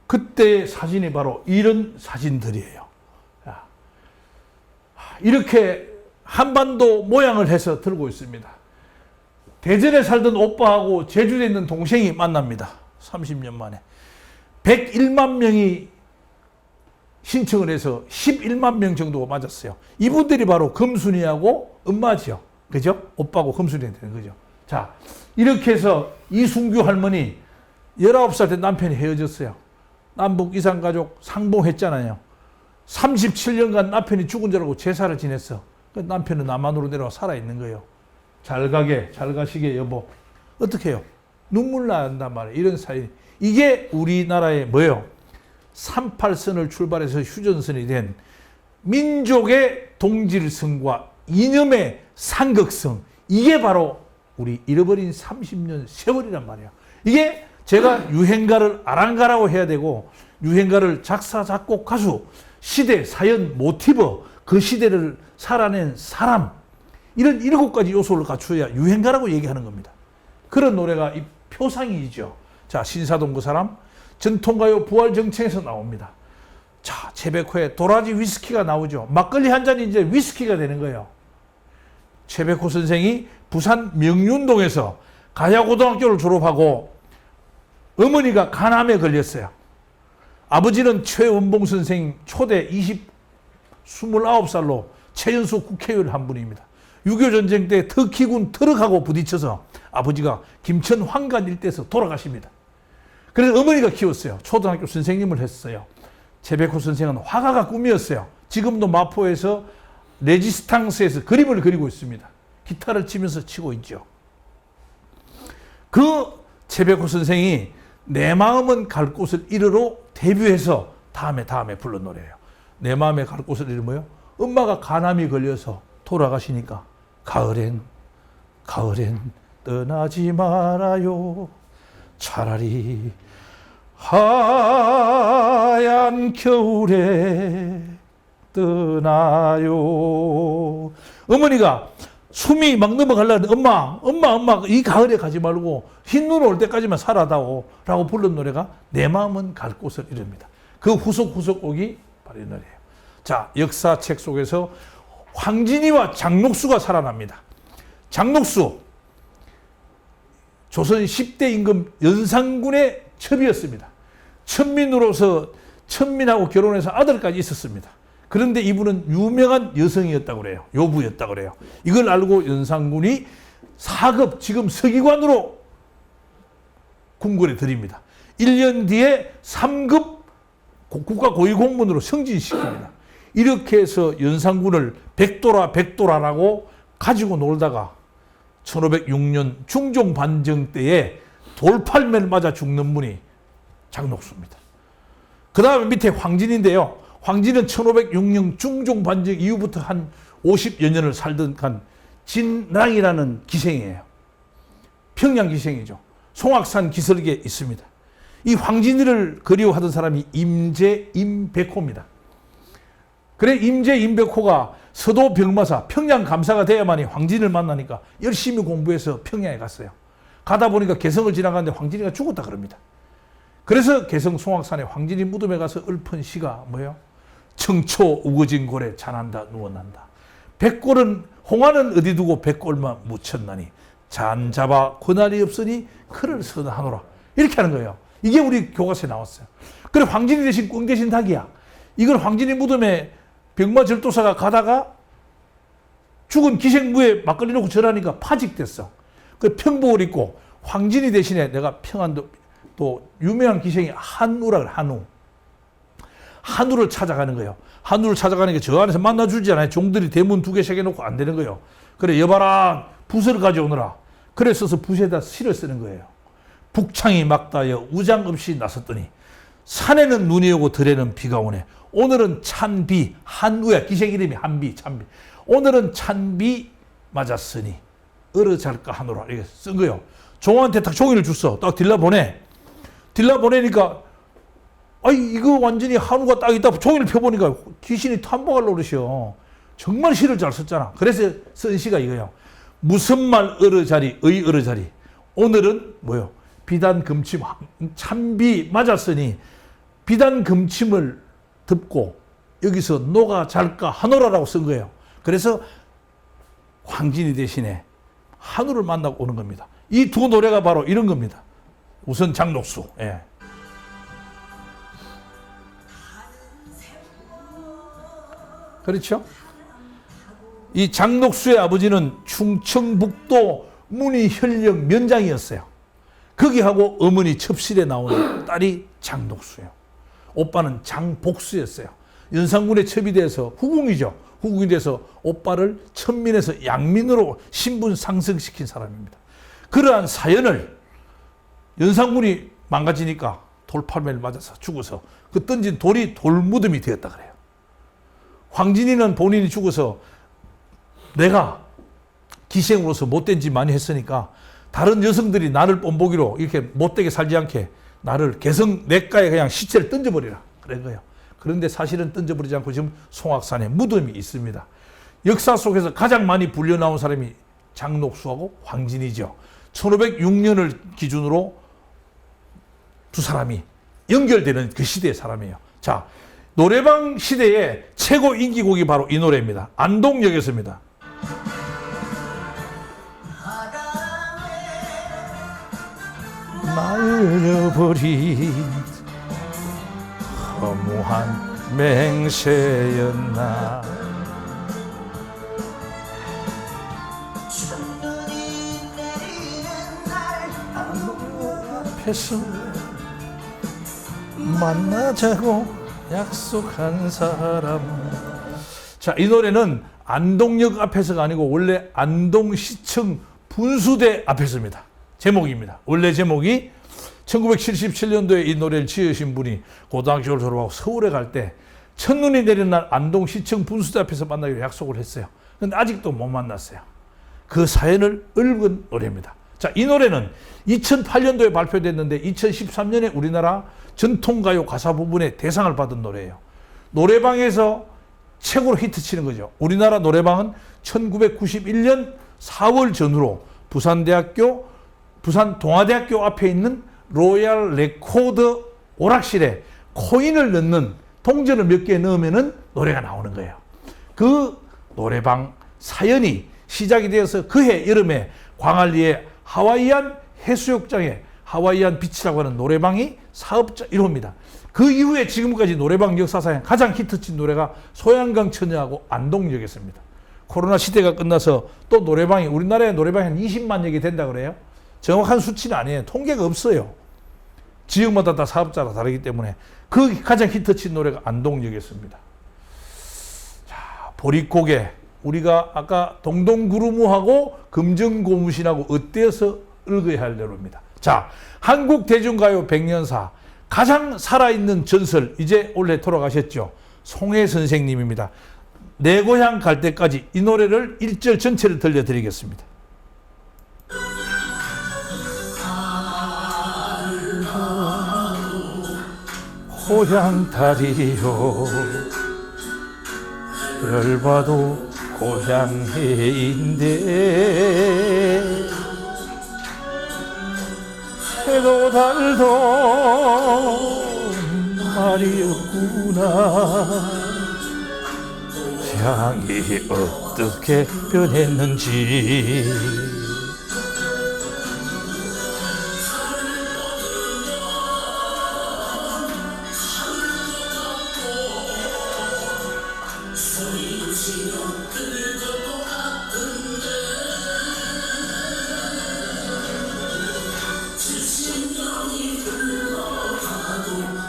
그때의 사진이 바로 이런 사진들이에요. 이렇게 한반도 모양을 해서 들고 있습니다. 대전에 살던 오빠하고 제주도에 있는 동생이 만납니다. 30년 만에. 101만 명이 신청을 해서 11만 명 정도가 맞았어요. 이분들이 바로 금순이하고 엄마죠. 그죠? 오빠하고 금순이 되는 거죠. 자, 이렇게 해서 이순규 할머니 19살 때 남편이 헤어졌어요. 남북 이산가족 상봉했잖아요. 37년간 남편이 죽은 줄 알고 제사를 지냈어. 남편은 남한으로 내려와 살아있는 거예요. 잘 가게, 잘 가시게 여보. 어떻게 해요? 눈물 난단 말이에요. 이런 사이. 이게 우리나라의 뭐예요? 38선을 출발해서 휴전선이 된 민족의 동질성과 이념의 상극성. 이게 바로 우리 잃어버린 30년 세월이란 말이에요. 이게 제가 유행가를 아랑가라고 해야 되고 유행가를 작사, 작곡, 가수, 시대, 사연, 모티브, 그 시대를 살아낸 사람 이런 7가지 요소를 갖춰야 유행가라고 얘기하는 겁니다. 그런 노래가 이 표상이죠. 자, 신사동 그 사람 전통가요 부활정청에서 나옵니다. 자, 최백호의 도라지 위스키가 나오죠. 막걸리 한 잔이 이제 위스키가 되는 거예요. 최백호 선생이 부산 명륜동에서 가야고등학교를 졸업하고 어머니가 간암에 걸렸어요. 아버지는 최원봉 선생 초대 29살로 최연소 국회의원 한 분입니다. 6.25 전쟁 때 터키군 트럭하고 부딪혀서 아버지가 김천 황간 일대에서 돌아가십니다. 그래서 어머니가 키웠어요. 초등학교 선생님을 했어요. 최백호 선생은 화가가 꿈이었어요. 지금도 마포에서 레지스탕스에서 그림을 그리고 있습니다. 기타를 치면서 치고 있죠. 그 최백호 선생이 내 마음은 갈 곳을 잃으러 데뷔해서 다음에 불른 노래예요. 내 마음에 갈 곳을 잃으 뭐요? 엄마가 간암이 걸려서 돌아가시니까 가을엔 떠나지 말아요. 차라리 하얀 겨울에 떠나요. 어머니가 숨이 막 넘어가려는데 엄마 이 가을에 가지 말고 흰 눈 올 때까지만 살아다오 라고 부른 노래가 내 마음은 갈 곳을 잃습니다. 그 후속곡이 바로 이 노래예요. 자, 역사책 속에서 황진이와 장녹수가 살아납니다. 장녹수 조선 10대 임금 연산군의 첩이었습니다. 천민으로서 천민하고 결혼해서 아들까지 있었습니다. 그런데 이분은 유명한 여성이었다고 그래요. 요부였다고 그래요. 이걸 알고 연산군이 4급 지금 서기관으로 궁궐에 들입니다. 1년 뒤에 3급 국가 고위공무원으로 승진시킵니다. 이렇게 해서 연산군을 백도라라고 가지고 놀다가 1506년 중종 반정 때에 돌팔매를 맞아 죽는 분이 장녹수입니다. 그 다음에 밑에 황진인데요. 황진은 1506년 중종 반정 이후부터 한 50여 년을 살던 한 진랑이라는 기생이에요. 평양 기생이죠. 송악산 기슭에 있습니다. 이 황진이를 그리워하던 사람이 임백호입니다. 그래 임백호가 서도 병마사 평양 감사가 돼야만이 황진을 만나니까 열심히 공부해서 평양에 갔어요. 가다 보니까 개성을 지나가는데 황진이가 죽었다 그럽니다. 그래서 개성 송악산에 황진이 무덤에 가서 읊은 시가 뭐예요? 청초 우거진 골에 잔한다 누워난다. 백골은 홍화는 어디 두고 백골만 묻혔나니 잔 잡아 고날이 없으니 그를 선하노라. 이렇게 하는 거예요. 이게 우리 교과서에 나왔어요. 그래 황진이 대신 꾼 대신 닭이야. 이건 황진이 무덤에 병마 절도사가 가다가 죽은 기생부에 막걸리 놓고 절하니까 파직됐어. 그 평복을 입고 황진이 대신에 내가 평안도 또 유명한 기생이 한우라 그래. 한우를 찾아가는 거예요. 한우를 찾아가는 게 저 안에서 만나주지 않아요. 종들이 대문 2개 새겨놓고 안 되는 거예요. 그래 여봐라 붓을 가져오너라. 그래서 붓에다 시를 쓰는 거예요. 북창이 막다여 우장 없이 나섰더니 산에는 눈이 오고 들에는 비가 오네. 오늘은 찬비 한우야. 기생 이름이 한비 찬비. 오늘은 찬비 맞았으니 얼어잘까 하노라. 이렇게 쓴 거예요. 종한테 딱 종이를 줬어. 딱 딜라 보내니까 아이 이거 완전히 한우가 딱 있다. 종이를 펴보니까 귀신이 탐복하려고 그러셔. 정말 시를 잘 썼잖아. 그래서 쓴 시가 이거예요. 무슨 말 얼어자리 의 얼어자리. 오늘은 뭐요? 비단 금침 찬비 맞았으니 비단 금침을 덮고 여기서 노가 잘까 하노라라고 쓴 거예요. 그래서 황진이 대신에 한우를 만나고 오는 겁니다. 이 두 노래가 바로 이런 겁니다. 우선 장녹수. 예. 그렇죠? 이 장녹수의 아버지는 충청북도 문의현령 면장이었어요. 거기하고 어머니 첩실에 나오는 딸이 장녹수예요. 오빠는 장복수였어요. 연산군에 첩이 돼서 후궁이죠. 후궁이 돼서 오빠를 천민에서 양민으로 신분 상승시킨 사람입니다. 그러한 사연을 연산군이 망가지니까 돌팔매를 맞아서 죽어서 그 던진 돌이 돌무덤이 되었다 그래요. 황진이는 본인이 죽어서 내가 기생으로서 못된 짓 많이 했으니까 다른 여성들이 나를 뽐보기로 이렇게 못되게 살지 않게 나를 개성 냇가에 그냥 시체를 던져버리라 그런 거예요. 그런데 사실은 던져버리지 않고 지금 송악산에 무덤이 있습니다. 역사 속에서 가장 많이 불려 나온 사람이 장녹수하고 황진이죠. 1506년을 기준으로 두 사람이 연결되는 그 시대의 사람이에요. 자, 노래방 시대의 최고 인기곡이 바로 이 노래입니다. 안동역에서입니다. 날려버린 허무한 맹세였나. 앞에서 만나자고 약속한 사람. 자, 이 노래는 안동역 앞에서가 아니고 원래 안동시청 분수대 앞에서입니다. 제목입니다. 원래 제목이 1977년도에 이 노래를 지으신 분이 고등학교를 졸업하고 서울에 갈 때 첫눈이 내리는 날 안동시청 분수대 앞에서 만나기로 약속을 했어요. 근데 아직도 못 만났어요. 그 사연을 읊은 노래입니다. 자, 이 노래는 2008년도에 발표됐는데 2013년에 우리나라 전통가요 가사 부분에 대상을 받은 노래예요. 노래방에서 최고로 히트치는 거죠. 우리나라 노래방은 1991년 4월 전후로 부산 동아대학교 앞에 있는 로얄 레코드 오락실에 코인을 넣는 동전을 몇 개 넣으면은 노래가 나오는 거예요. 그 노래방 사연이 시작이 되어서 그해 여름에 광안리의 하와이안 해수욕장에 하와이안 비치라고 하는 노래방이 사업자 1호입니다. 그 이후에 지금까지 노래방 역사상에 가장 히트친 노래가 소양강 처녀하고 안동역이었습니다. 코로나 시대가 끝나서 또 노래방이, 우리나라에 노래방이 한 20만 역이 된다 그래요. 정확한 수치는 아니에요. 통계가 없어요. 지역마다 다 사업자가 다르기 때문에 그 가장 히트친 노래가 안동역이었습니다. 자, 보릿고개, 우리가 아까 동동구루무하고 금정고무신하고 엇대어서 읽어야 할 노래입니다. 자, 한국 대중가요 100년사 가장 살아있는 전설, 이제 원래 돌아가셨죠. 송혜 선생님입니다. 내 고향 갈 때까지 이 노래를 1절 전체를 들려드리겠습니다. 고향 다리요 열봐도 고향해인데 해도 달도 말이 없구나 향이 어떻게 변했는지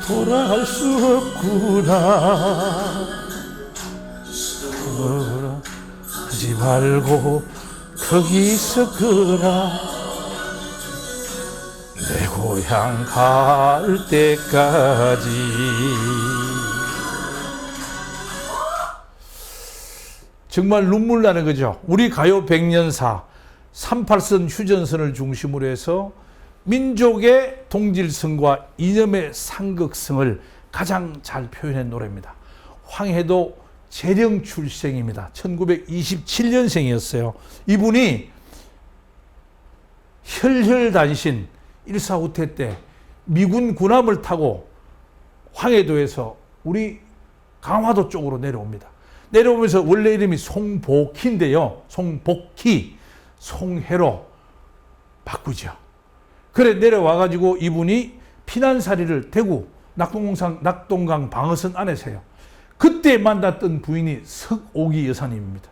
돌아갈 수 없구나 하지 말고 거기 있었구나 내 고향 갈 때까지. 정말 눈물 나는 거죠. 우리 가요 100년사 38선 휴전선을 중심으로 해서 민족의 동질성과 이념의 상극성을 가장 잘 표현한 노래입니다. 황해도 재령 출생입니다. 1927년생이었어요. 이분이 혈혈단신 1.4 때 미군 군함을 타고 황해도에서 우리 강화도 쪽으로 내려옵니다. 내려오면서 원래 이름이 송복희인데요. 송복희, 송해로 바꾸죠. 그래 내려와가지고 이분이 피난사리를 대구 낙동강 방어선 안에서 해요. 그때 만났던 부인이 석옥이 여사님입니다.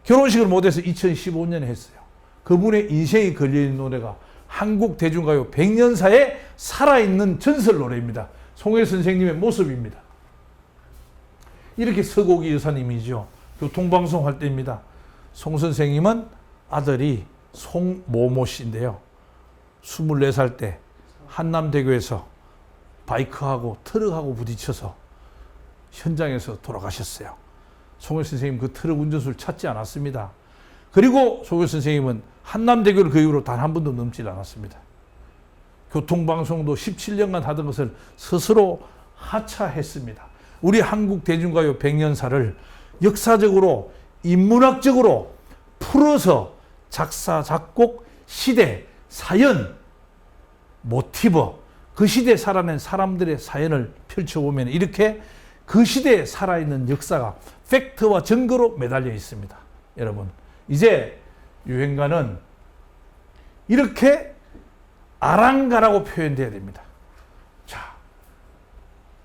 결혼식을 못해서 2015년에 했어요. 그분의 인생이 걸려있는 노래가 한국 대중가요 100년사에 살아있는 전설 노래입니다. 송혜 선생님의 모습입니다. 이렇게 석옥이 여사님이죠. 교통방송 할 때입니다. 송 선생님은 아들이 송모모 씨인데요. 24살 때 한남대교에서 바이크하고 트럭하고 부딪혀서 현장에서 돌아가셨어요. 송혜 선생님 그 트럭 운전수를 찾지 않았습니다. 그리고 송혜 선생님은 한남대교를 그 이후로 단 한 번도 넘지 않았습니다. 교통방송도 17년간 하던 것을 스스로 하차했습니다. 우리 한국 대중가요 100년사를 역사적으로 인문학적으로 풀어서 작사, 작곡, 시대, 사연, 모티브, 그 시대에 살아낸 사람들의 사연을 펼쳐보면 이렇게 그 시대에 살아있는 역사가 팩트와 증거로 매달려 있습니다. 여러분, 이제 유행가는 이렇게 아랑가라고 표현돼야 됩니다. 자,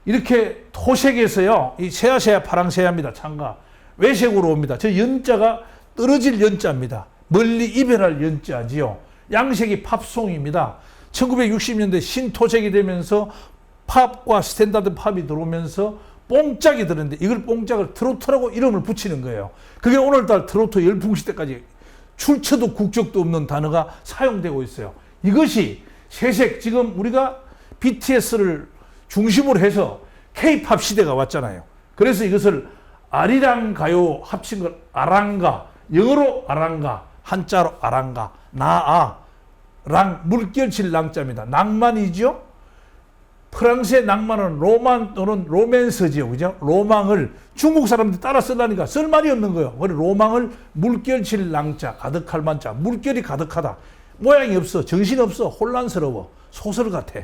이렇게 토색에서요, 이 새야새야 파랑새야입니다. 창가. 외색으로 옵니다. 저 연자가 떨어질 연자입니다. 멀리 이별할 연자지요. 양색이 팝송입니다. 1960년대 신토색이 되면서 팝과 스탠다드 팝이 들어오면서 뽕짝이 들었는데 이걸 뽕짝을 트로트라고 이름을 붙이는 거예요. 그게 오늘날 트로트 열풍 시대까지 출처도 국적도 없는 단어가 사용되고 있어요. 이것이 새색, 지금 우리가 BTS를 중심으로 해서 K-팝 시대가 왔잖아요. 그래서 이것을 아리랑 가요 합친 걸 아랑가, 영어로 아랑가, 한자로 아랑가, 랑, 물결칠 랑자입니다. 낭만이죠. 프랑스의 낭만은 로만 또는 로맨스지요. 그죠? 로망을 중국 사람들이 따라 쓰려니까 쓸 말이 없는 거예요. 그래서 로망을 물결칠 랑자, 가득할 만자, 물결이 가득하다. 모양이 없어, 정신 없어, 혼란스러워, 소설 같아.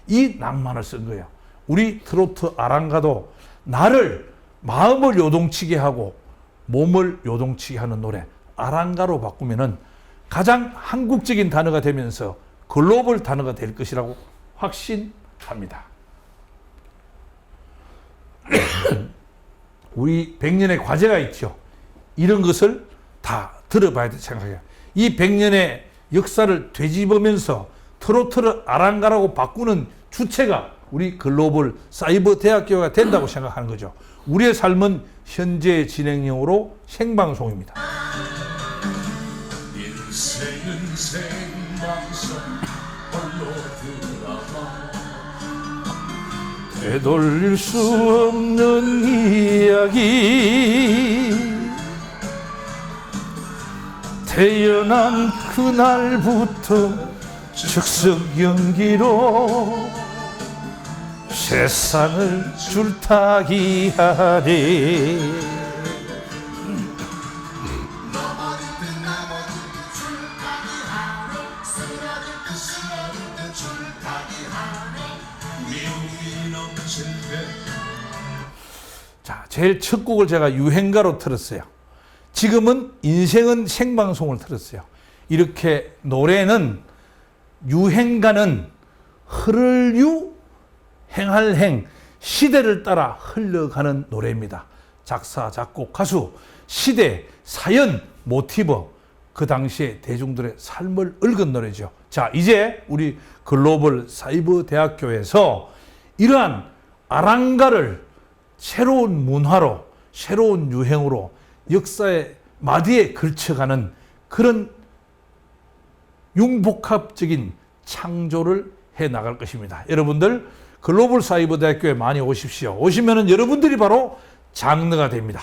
이 낭만을 쓴 거예요. 우리 트로트 아랑가도 나를 마음을 요동치게 하고 몸을 요동치게 하는 노래 아랑가로 바꾸면은 가장 한국적인 단어가 되면서 글로벌 단어가 될 것이라고 확신합니다. 우리 100년의 과제가 있죠. 이런 것을 다 들어봐야 된다고 생각해요. 이 100년의 역사를 되짚으면서 트로트를 아랑가라고 바꾸는 주체가 우리 글로벌 사이버 대학교가 된다고 생각하는 거죠. 우리의 삶은 현재 진행형으로 생방송입니다. 인생은 생방송 홀로 드라마 되돌릴 수 없는 이야기 태어난 그날부터 즉석 연기로 세상을 줄타기 하리 자, 제일 첫 곡을 제가 유행가로 틀었어요. 지금은 인생은 생방송을 틀었어요. 이렇게 노래는 유행가는 흐를 유 행할 행 시대를 따라 흘러가는 노래입니다. 작사, 작곡, 가수, 시대, 사연, 모티브 그 당시에 대중들의 삶을 읊은 노래죠. 자, 이제 우리 글로벌 사이버 대학교에서 이러한 아랑가를 새로운 문화로 새로운 유행으로 역사의 마디에 걸쳐가는 그런 융복합적인 창조를 해 나갈 것입니다. 여러분들 글로벌 사이버 대학교에 많이 오십시오. 오시면은 여러분들이 바로 장르가 됩니다.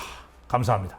감사합니다.